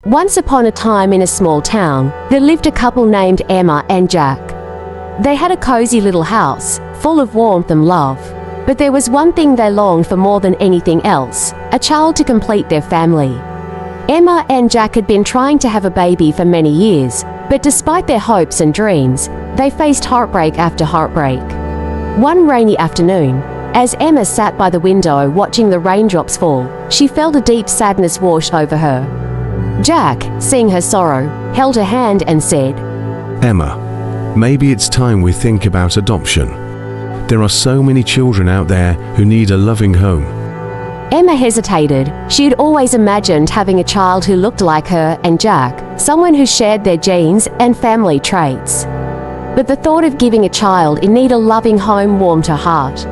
Once upon a time in a small town, there lived a couple named Emma and Jack. They had a cozy little house, full of warmth and love. But there was one thing they longed for more than anything else, a child to complete their family. Emma and Jack had been trying to have a baby for many years, but despite their hopes and dreams, they faced heartbreak after heartbreak. One rainy afternoon, as Emma sat by the window watching the raindrops fall, she felt a deep sadness wash over her. Jack, seeing her sorrow, held her hand and said, "Emma, maybe it's time we think about adoption. There are so many children out there who need a loving home." Emma hesitated. She had always imagined having a child who looked like her and Jack, someone who shared their genes and family traits. But the thought of giving a child in need a loving home warmed her heart.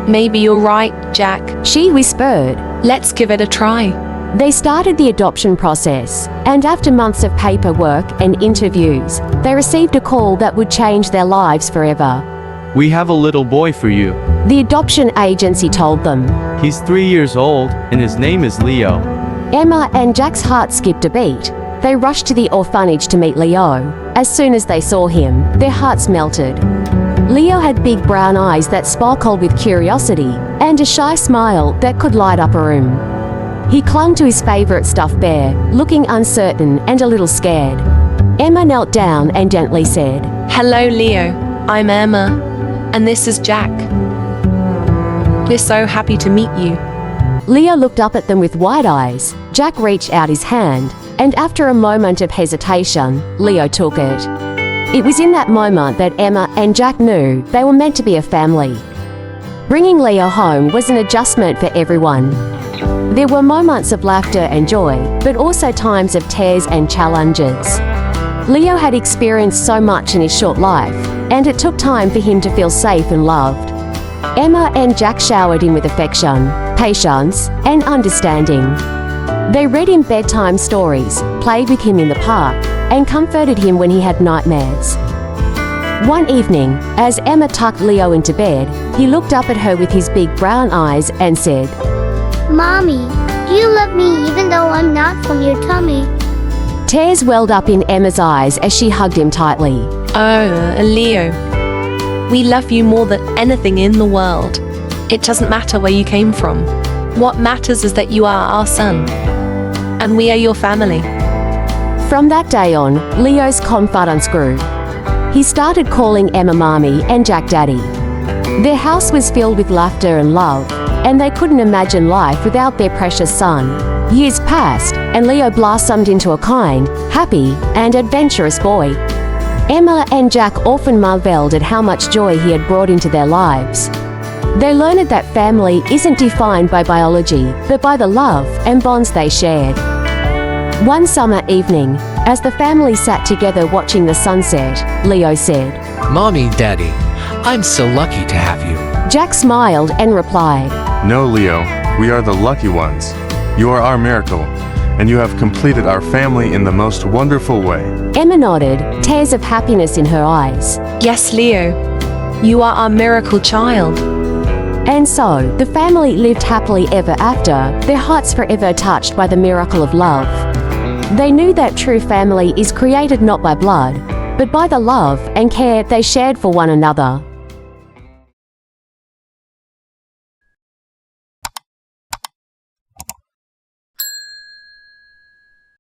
"Maybe you're right, Jack. She whispered. Let's give it a try." They started the adoption process, and after months of paperwork and interviews, they received a call that would change their lives forever. "We have a little boy for you. The adoption agency told them. He's 3 years old, and his name is Leo." Emma and Jack's heart skipped a beat. They rushed to the orphanage to meet Leo. As soon as they saw him, their hearts melted. Leo had big brown eyes that sparkled with curiosity, and a shy smile that could light up a room. He clung to his favorite stuffed bear, looking uncertain and a little scared. Emma knelt down and gently said, "Hello, Leo. I'm Emma, and this is Jack. We're so happy to meet you." Leo looked up at them with wide eyes. Jack reached out his hand, and after a moment of hesitation, Leo took it. It was in that moment that Emma and Jack knew they were meant to be a family. Bringing Leo home was an adjustment for everyone. There were moments of laughter and joy, but also times of tears and challenges. Leo had experienced so much in his short life, and it took time for him to feel safe and loved. Emma and Jack showered him with affection, patience, and understanding. They read him bedtime stories, played with him in the park, and comforted him when he had nightmares. One evening, as Emma tucked Leo into bed, he looked up at her with his big brown eyes and said, "Mommy, do you love me even though I'm not from your tummy?" Tears welled up in Emma's eyes as she hugged him tightly. "Oh, Leo, we love you more than anything in the world. It doesn't matter where you came from. What matters is that you are our son, and we are your family." From that day on, Leo's confidence grew. He started calling Emma Mommy and Jack Daddy. Their house was filled with laughter and love, and they couldn't imagine life without their precious son. Years passed, and Leo blossomed into a kind, happy, and adventurous boy. Emma and Jack often marveled at how much joy he had brought into their lives. They learned that family isn't defined by biology, but by the love and bonds they shared. One summer evening, as the family sat together watching the sunset, Leo said, "Mommy, Daddy, I'm so lucky to have you." Jack smiled and replied, "No, Leo, we are the lucky ones. You are our miracle, and you have completed our family in the most wonderful way." Emma nodded, tears of happiness in her eyes. "Yes, Leo, you are our miracle child." And so, the family lived happily ever after, their hearts forever touched by the miracle of love. They knew that true family is created not by blood, but by the love and care they shared for one another.